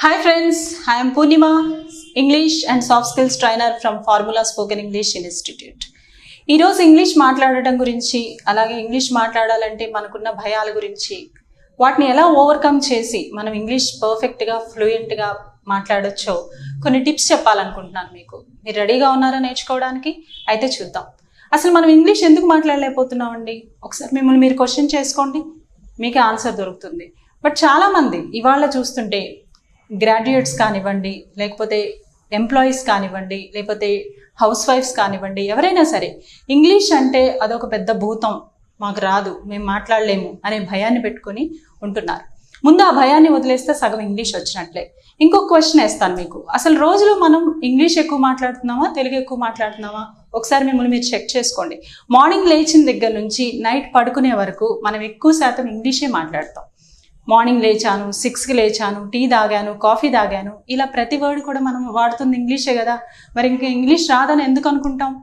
Hi friends, I am Purnima, English and Soft Skills Trainer from Formula Spoken English Institute. ఈ రోజు English మాట్లాడటం గురించి అలాగే English మాట్లాడాలంటే మనకున్న భయాల గురించి వాటిని ఎలా ఓవర్కమ్ చేసి మనం ఇంగ్లీష్ పర్ఫెక్ట్గా ఫ్లూయెంట్గా మాట్లాడొచ్చో కొన్ని టిప్స్ చెప్పాలనుకుంటున్నాను మీకు. మీరు రెడీగా ఉన్నారా నేర్చుకోవడానికి? అయితే చూద్దాం. అసలు మనం ఇంగ్లీష్ ఎందుకు మాట్లాడలేకపోతున్నామండి? ఒకసారి మిమ్మల్ని మీరు క్వశ్చన్ చేసుకోండి, మీకే ఆన్సర్ దొరుకుతుంది. బట్ చాలామంది ఇవాళ చూస్తుంటే గ్రాడ్యుయేట్స్ కానివ్వండి, లేకపోతే ఎంప్లాయీస్ కానివ్వండి, లేకపోతే హౌస్ వైఫ్స్ కానివ్వండి, ఎవరైనా సరే ఇంగ్లీష్ అంటే అదొక పెద్ద భూతం, మాకు రాదు, మేము మాట్లాడలేము అనే భయాన్ని పెట్టుకొని ఉంటున్నారు. ముందు ఆ భయాన్ని వదిలేస్తే సగం ఇంగ్లీష్ వచ్చినట్లే. ఇంకొక క్వశ్చన్ వేస్తాను మీకు. అసలు రోజులో మనం ఇంగ్లీష్ ఎక్కువ మాట్లాడుతున్నామా, తెలుగు ఎక్కువ మాట్లాడుతున్నామా? ఒకసారి మిమ్మల్ని మీరు చెక్ చేసుకోండి. మార్నింగ్ లేచిన దగ్గర నుంచి నైట్ పడుకునే వరకు మనం ఎక్కువ శాతం ఇంగ్లీషే మాట్లాడతాం. మార్నింగ్ లేచాను, 6కి లేచాను, టీ తాగాను, కాఫీ తాగాను, ఇలా ప్రతి వర్డ్ కూడా మనం వాడుతుంది ఇంగ్లీషే కదా. మరి ఇంకా ఇంగ్లీష్ రాదని ఎందుకు అనుకుంటాం?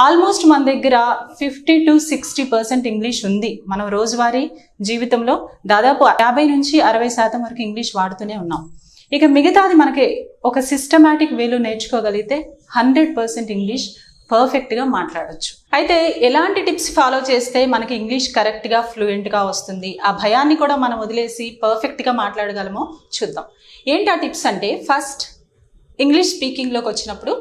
ఆల్మోస్ట్ మన దగ్గర 50 to 60% ఇంగ్లీష్ ఉంది. మనం రోజువారీ జీవితంలో దాదాపు 50 నుంచి 60% వరకు ఇంగ్లీష్ వాడుతూనే ఉన్నాం. ఇక మిగతాది మనకి ఒక సిస్టమాటిక్ వేలో నేర్చుకోగలిగితే 100% ఇంగ్లీష్ పర్ఫెక్ట్గా మాట్లాడొచ్చు. అయితే ఎలాంటి టిప్స్ ఫాలో చేస్తే మనకి ఇంగ్లీష్ కరెక్ట్గా ఫ్లూయెంట్గా వస్తుంది, ఆ భయాన్ని కూడా మనం వదిలేసి పర్ఫెక్ట్గా మాట్లాడగలమో చూద్దాం. ఏంటి ఆ టిప్స్ అంటే, ఫస్ట్ ఇంగ్లీష్ స్పీకింగ్లోకి వచ్చినప్పుడు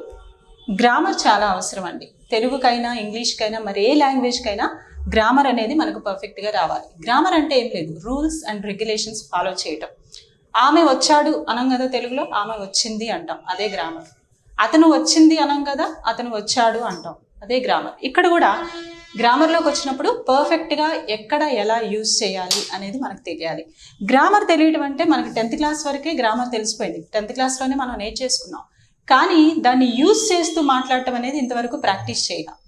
గ్రామర్ చాలా అవసరం అండి. తెలుగుకైనా ఇంగ్లీష్కైనా మరి ఏ లాంగ్వేజ్కైనా గ్రామర్ అనేది మనకు పర్ఫెక్ట్గా రావాలి. గ్రామర్ అంటే ఏం లేదు, రూల్స్ అండ్ రెగ్యులేషన్స్ ఫాలో చేయటం. ఆమె వచ్చాడు అనం కదా తెలుగులో, ఆమె వచ్చింది అంటాం, అదే గ్రామర్. అతను వచ్చింది అనం కదా, అతను వచ్చాడు అంటాం, అదే గ్రామర్. ఇక్కడ కూడా గ్రామర్లోకి వచ్చినప్పుడు పర్ఫెక్ట్గా ఎక్కడ ఎలా యూజ్ చేయాలి అనేది మనకు తెలియాలి. గ్రామర్ తెలియడం అంటే మనకి 10th క్లాస్ వరకే గ్రామర్ తెలిసిపోయింది, 10th క్లాస్లోనే మనం నేర్చేసుకున్నాం. కానీ దాన్ని యూజ్ చేస్తూ మాట్లాడటం అనేది ఇంతవరకు ప్రాక్టీస్ చేయాలి.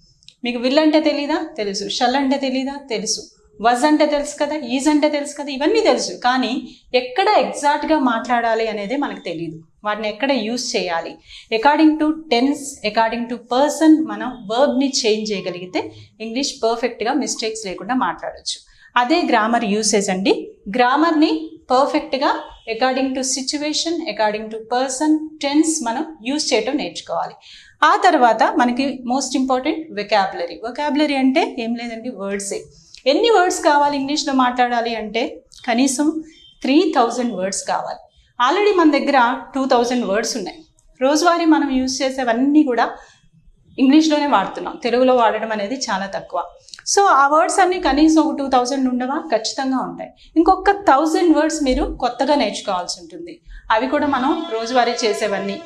మీకు విల్ అంటే తెలీదా? తెలుసు. షల్ అంటే తెలీదా? తెలుసు. వజ్ అంటే తెలుసు కదా, ఈజ్ అంటే తెలుసు కదా, ఇవన్నీ తెలుసు. కానీ ఎక్కడ ఎగ్జాక్ట్గా మాట్లాడాలి అనేది మనకు తెలియదు. వాటిని ఎక్కడ యూజ్ చేయాలి, according to tense, according to person మనం వర్బ్ని చేంజ్ చేయగలిగితే ఇంగ్లీష్ పర్ఫెక్ట్గా మిస్టేక్స్ లేకుండా మాట్లాడచ్చు. అదే గ్రామర్ యూసేజ్ అండి. గ్రామర్ని పర్ఫెక్ట్గా according to situation, according to person, tense మనం యూజ్ చేయటం నేర్చుకోవాలి. ఆ తర్వాత మనకి మోస్ట్ ఇంపార్టెంట్ వెకాబులరీ. వెకాబులరీ అంటే ఏం లేదండి, వర్డ్సే. ఎన్ని వర్డ్స్ కావాలి ఇంగ్లీష్లో మాట్లాడాలి అంటే కనీసం 3000 వర్డ్స్ కావాలి. ఆల్రెడీ మన దగ్గర 2000 వర్డ్స్ ఉన్నాయి. రోజువారీ మనం యూజ్ చేసేవన్నీ కూడా ఇంగ్లీష్లోనే వాడుతున్నాం, తెలుగులో వాడడం అనేది చాలా తక్కువ. సో ఆ వర్డ్స్ అన్నీ కనీసం ఒక 2000 ఉండవా? ఖచ్చితంగా ఉంటాయి. ఇంకొక 1000 వర్డ్స్ మీరు కొత్తగా నేర్చుకోవాల్సి ఉంటుంది. అవి కూడా మనం రోజువారీ చేసేవన్నీ,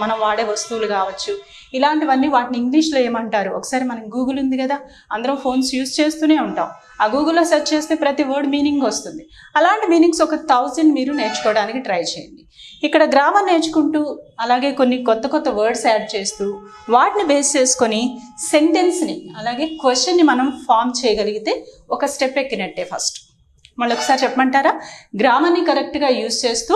మనం వాడే వస్తువులు కావచ్చు, ఇలాంటివన్నీ వాటిని ఇంగ్లీష్లో ఏమంటారు? ఒకసారి మనకి గూగుల్ ఉంది కదా, అందరం ఫోన్స్ యూజ్ చేస్తూనే ఉంటాం. ఆ గూగుల్లో సెర్చ్ చేస్తే ప్రతి వర్డ్ మీనింగ్ వస్తుంది. అలాంటి మీనింగ్స్ ఒక 1000 మీరు నేర్చుకోవడానికి ట్రై చేయండి. ఇక్కడ గ్రామర్ నేర్చుకుంటూ అలాగే కొన్ని కొత్త కొత్త వర్డ్స్ యాడ్ చేస్తూ వాటిని బేస్ చేసుకొని సెంటెన్స్ని అలాగే క్వశ్చన్ని మనం ఫామ్ చేయగలిగితే ఒక స్టెప్ ఎక్కినట్టే. ఫస్ట్ మళ్ళీ ఒకసారి చెప్పమంటారా? గ్రామర్ని కరెక్ట్గా యూజ్ చేస్తూ,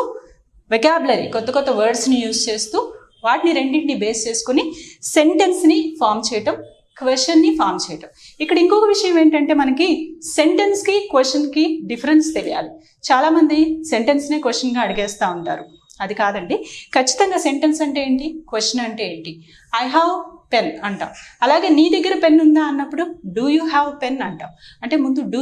వెకాబులరీ కొత్త కొత్త వర్డ్స్ని యూజ్ చేస్తూ, వాటిని రెండింటిని బేస్ చేసుకుని సెంటెన్స్ని ఫామ్ చేయటం, క్వశ్చన్ని ఫామ్ చేయటం. ఇక్కడ ఇంకొక విషయం ఏంటంటే, మనకి సెంటెన్స్కి క్వశ్చన్కి డిఫరెన్స్ తెలియాలి. చాలామంది సెంటెన్స్నే క్వశ్చన్గా అడిగేస్తూ ఉంటారు. అది కాదండి. ఖచ్చితంగా సెంటెన్స్ అంటే ఏంటి, క్వశ్చన్ అంటే ఏంటి. ఐ హ్యావ్ పెన్ అంటాం. అలాగే నీ దగ్గర పెన్ ఉందా అన్నప్పుడు డూ యూ హ్యావ్ పెన్ అంటాం. అంటే ముందు డూ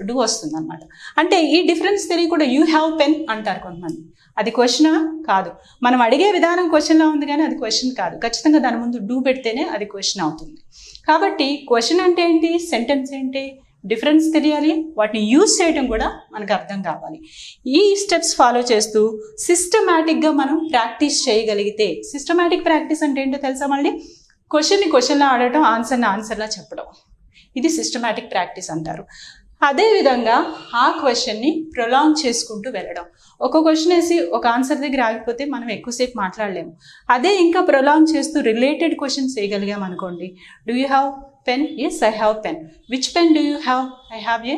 డూ వస్తుంది అనమాట. అంటే ఈ డిఫరెన్స్ తెలియకుండా యూ హ్యావ్ పెన్ అంటారు కొంతమంది. అది క్వశ్చనా? కాదు. మనం అడిగే విధానం క్వశ్చన్లా ఉంది కానీ అది క్వశ్చన్ కాదు. ఖచ్చితంగా దాని ముందు డూ పెడితేనే అది క్వశ్చన్ అవుతుంది. కాబట్టి క్వశ్చన్ అంటే ఏంటి, సెంటెన్స్ ఏంటి, డిఫరెన్స్ తెలియాలి, వాటిని యూజ్ చేయడం కూడా మనకు అర్థం కావాలి. ఈ స్టెప్స్ ఫాలో చేస్తూ సిస్టమాటిక్గా మనం ప్రాక్టీస్ చేయగలిగితే, సిస్టమాటిక్ ప్రాక్టీస్ అంటే ఏంటో తెలుసా? మళ్ళీ క్వశ్చన్ని క్వశ్చన్లా ఆడటం, ఆన్సర్ని ఆన్సర్లా చెప్పడం, ఇది సిస్టమాటిక్ ప్రాక్టీస్ అంటారు. అదేవిధంగా ఆ క్వశ్చన్ని ప్రొలాంగ్ చేసుకుంటూ వెళ్ళడం. ఒక క్వశ్చన్ వేసి ఒక ఆన్సర్ దగ్గర ఆగిపోతే మనం ఎక్కువసేపు మాట్లాడలేము. అదే ఇంకా ప్రొలాంగ్ చేస్తూ రిలేటెడ్ క్వశ్చన్స్ వేయగలిగాం అనుకోండి. Do you have pen? Yes, I have pen. Which pen do you have? I have a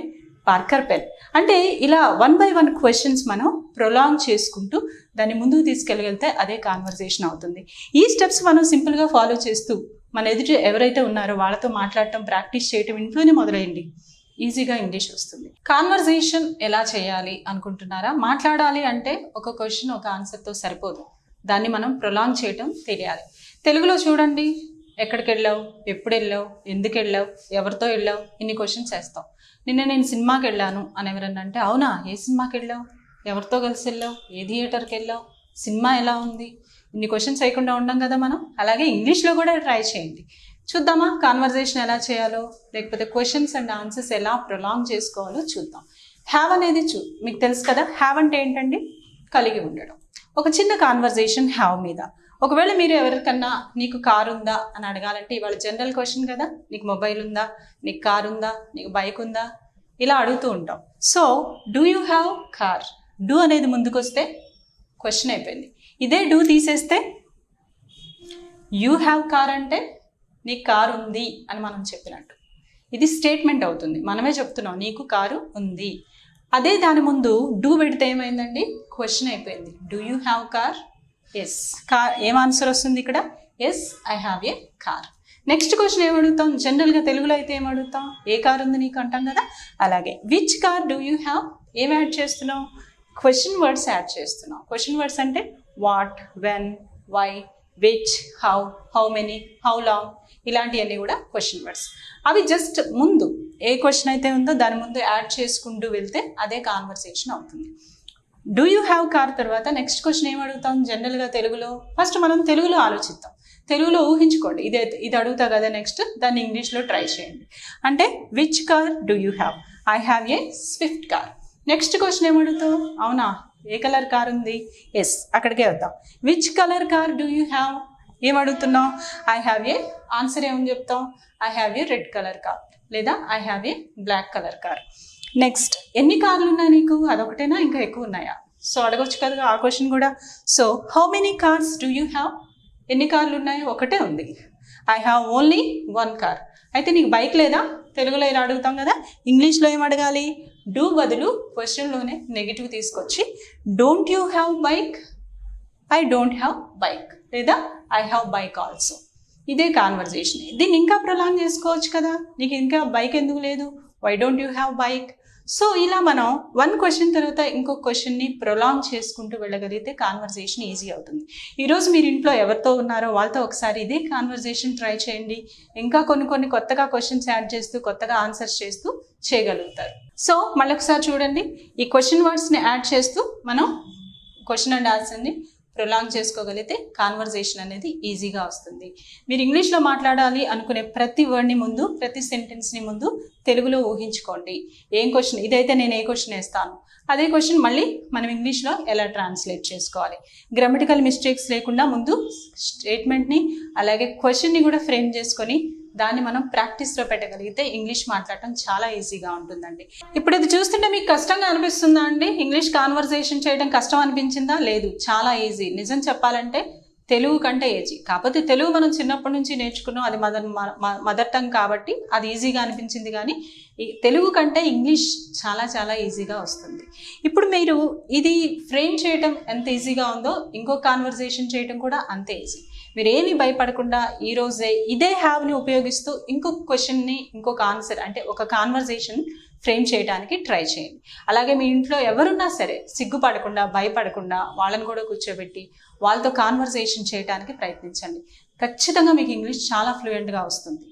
Parker pen. అంటే ఇలా 1 by 1 క్వశ్చన్స్ మనం ప్రొలాంగ్ చేసుకుంటూ దాన్ని ముందుకు తీసుకెళ్ళగలిగితే అదే కాన్వర్సేషన్ అవుతుంది. ఈ స్టెప్స్ మనం సింపుల్గా ఫాలో చేస్తూ మన ఎదుటి ఎవరైతే ఉన్నారో వాళ్ళతో మాట్లాడటం, ప్రాక్టీస్ చేయటం ఇంట్లోనే మొదలైంది. ఈజీగా ఇంగ్లీష్ వస్తుంది. కాన్వర్జేషన్ ఎలా చేయాలి అనుకుంటున్నారా? మాట్లాడాలి అంటే ఒక క్వశ్చన్ ఒక ఆన్సర్తో సరిపోదు, దాన్ని మనం ప్రొలాంగ్ చేయటం తెలియాలి. తెలుగులో చూడండి, ఎక్కడికి వెళ్ళావు, ఎప్పుడు వెళ్ళావు, ఎందుకు వెళ్ళావు, ఎవరితో వెళ్ళావు, ఇన్ని క్వశ్చన్స్ వేస్తాం. నిన్న నేను సినిమాకి వెళ్ళాను అని ఎవరన్నా అంటే, అవునా, ఏ సినిమాకి వెళ్ళావు, ఎవరితో కలిసి వెళ్ళావు, ఏ థియేటర్కి వెళ్ళావు, సినిమా ఎలా ఉంది, ఇన్ని క్వశ్చన్స్ వేయకుండా ఉండం కదా మనం. అలాగే ఇంగ్లీష్లో కూడా ట్రై చేయండి. చూద్దామా కాన్వర్జేషన్ ఎలా చేయాలో, లేకపోతే క్వశ్చన్స్ అండ్ ఆన్సర్స్ ఎలా ప్రొలాంగ్ చేసుకోవాలో చూద్దాం. హ్యావ్ అనేది మీకు తెలుసు కదా, హ్యావ్ అంటే ఏంటండి? కలిగి ఉండడం. ఒక చిన్న కాన్వర్జేషన్ హ్యావ్ మీద. ఒకవేళ మీరు ఎవరికన్నా నీకు కారు ఉందా అని అడగాలంటే, ఇవాళ జనరల్ క్వశ్చన్ కదా, నీకు మొబైల్ ఉందా, నీకు కార్ ఉందా, నీకు బైక్ ఉందా, ఇలా అడుగుతూ ఉంటాం. So do you have car, do అనేది ముందుకు వస్తే క్వశ్చన్ అయిపోయింది. ఇదే డూ తీసేస్తే యూ హ్యావ్ కార్ అంటే నీకు కారు ఉంది అని మనం చెప్పినట్టు. ఇది స్టేట్మెంట్ అవుతుంది, మనమే చెప్తున్నాం నీకు కారు ఉంది. అదే దాని ముందు డూ పెడితే ఏమైందండి? క్వశ్చన్ అయిపోయింది. Do you have car? Yes. Car ఏం ఆన్సర్ వస్తుంది ఇక్కడ? Yes, I have a car. Next question ఏమడుగుతాం? జనరల్గా తెలుగులో అయితే ఏమడుగుతాం? ఏ కార్ ఉంది నీకు అంటాం కదా. అలాగే which car do you have, ఏం యాడ్ చేస్తున్నాం? క్వశ్చన్ వర్డ్స్ యాడ్ చేస్తున్నాం. క్వశ్చన్ వర్డ్స్ అంటే what, when, why, which, how many, how long, ఇలాంటివన్నీ కూడా క్వశ్చన్ వర్డ్స్. అవి జస్ట్ ముందు ఏ క్వశ్చన్ అయితే ఉందో దాని ముందు యాడ్ చేసుకుంటూ వెళ్తే అదే కాన్వర్సేషన్ అవుతుంది. డూ యూ హ్యావ్ కార్ తర్వాత నెక్స్ట్ క్వశ్చన్ ఏం అడుగుతాం? జనరల్గా తెలుగులో ఫస్ట్ మనం తెలుగులో ఆలోచిద్దాం. తెలుగులో ఊహించుకోండి, ఇది అడుగుతా కదా, నెక్స్ట్ దాన్ని ఇంగ్లీష్లో ట్రై చేయండి. అంటే which car do you have? I have a Swift car. Next question ఏమడుగుతావు? అవునా, ఏ కలర్ కార్ ఉంది? ఎస్, అక్కడికే వద్దాం. Which colour car do you have? ఏం అడుగుతున్నావు? ఐ హ్యావ్ ఏ, ఆన్సర్ ఏమని చెప్తాం? I have a red colour car లేదా I have a black colour car. Next ఎన్ని కార్లు ఉన్నాయి నీకు? అదొకటేనా, ఇంకా ఎక్కువ ఉన్నాయా? సో అడగొచ్చు కదా ఆ క్వశ్చన్ కూడా. So how many cars do you have? ఎన్ని కార్లు ఉన్నాయి? ఒకటే ఉంది. I have only one car. అయితే నీకు బైక్ లేదా? తెలుగులో ఇలా అడుగుతాం కదా. ఇంగ్లీష్లో ఏం అడగాలి? డూ బదులు క్వశ్చన్లోనే నెగిటివ్ తీసుకొచ్చి don't you have bike? I don't have bike లేదా ఐ హ్యావ్ బైక్ ఆల్సో. ఇదే కాన్వర్జేషన్. దీన్ని ఇంకా ప్రొలాంగ్ చేసుకోవచ్చు కదా, నీకు ఇంకా బైక్ ఎందుకు లేదు, why don't you have bike. So ఇలా మనం వన్ క్వశ్చన్ తర్వాత ఇంకొక క్వశ్చన్ని ప్రొలాంగ్ చేసుకుంటూ వెళ్ళగలిగితే కాన్వర్జేషన్ ఈజీ అవుతుంది. ఈరోజు మీరు ఇంట్లో ఎవరితో ఉన్నారో వాళ్ళతో ఒకసారి ఇదే కాన్వర్జేషన్ ట్రై చేయండి. ఇంకా కొన్ని కొత్తగా క్వశ్చన్స్ యాడ్ చేస్తూ కొత్తగా ఆన్సర్స్ చేస్తూ చేయగలుగుతారు. సో మళ్ళొకసారి చూడండి, ఈ క్వశ్చన్ వర్డ్స్ని యాడ్ చేస్తూ మనం క్వశ్చన్ అండ్ ఆన్సర్ని ప్రొలాంగ్ చేసుకోగలిగితే కాన్వర్జేషన్ అనేది ఈజీగా వస్తుంది. మీరు ఇంగ్లీష్లో మాట్లాడాలి అనుకునే ప్రతి వర్డ్ని ముందు, ప్రతి సెంటెన్స్ని ముందు తెలుగులో ఊహించుకోండి. ఏం క్వశ్చన్, ఇదైతే నేను ఏ క్వశ్చన్ వేస్తాను, అదే క్వశ్చన్ మళ్ళీ మనం ఇంగ్లీష్లో ఎలా ట్రాన్స్లేట్ చేసుకోవాలి. గ్రామటికల్ మిస్టేక్స్ లేకుండా ముందు స్టేట్మెంట్ని అలాగే క్వశ్చన్ని కూడా ఫ్రేమ్ చేసుకొని దాన్ని మనం ప్రాక్టీస్లో పెట్టగలిగితే ఇంగ్లీష్ మాట్లాడటం చాలా ఈజీగా ఉంటుందండి. ఇప్పుడు ఇది చూస్తుంటే మీకు కష్టంగా అనిపిస్తుందా అండి? ఇంగ్లీష్ కాన్వర్జేషన్ చేయడం కష్టం అనిపించిందా? లేదు, చాలా ఈజీ. నిజం చెప్పాలంటే తెలుగు కంటే ఈజీ. కాకపోతే తెలుగు మనం చిన్నప్పటి నుంచి నేర్చుకున్నాం, అది మదర్ టంగ్ కాబట్టి అది ఈజీగా అనిపించింది. కానీ తెలుగు కంటే ఇంగ్లీష్ చాలా చాలా ఈజీగా వస్తుంది. ఇప్పుడు మీరు ఇది ఫ్రేమ్ చేయటం ఎంత ఈజీగా ఉందో ఇంకో కాన్వర్జేషన్ చేయటం కూడా అంతే ఈజీ. మీరు ఏమీ భయపడకుండా ఈరోజే ఇదే హ్యావ్ని ఉపయోగిస్తూ ఇంకొక క్వశ్చన్ని ఇంకొక ఆన్సర్ అంటే ఒక కాన్వర్జేషన్ ఫ్రేమ్ చేయడానికి ట్రై చేయండి. అలాగే మీ ఇంట్లో ఎవరున్నా సరే సిగ్గుపడకుండా భయపడకుండా వాళ్ళని కూడా కూర్చోబెట్టి వాళ్ళతో కాన్వర్జేషన్ చేయడానికి ప్రయత్నించండి. ఖచ్చితంగా మీకు ఇంగ్లీష్ చాలా ఫ్లూయెంట్గా వస్తుంది.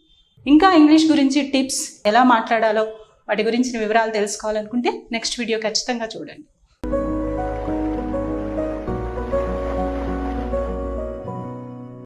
ఇంకా ఇంగ్లీష్ గురించి టిప్స్ ఎలా మాట్లాడాలో వాటి గురించిన వివరాలు తెలుసుకోవాలనుకుంటే నెక్స్ట్ వీడియో ఖచ్చితంగా చూడండి.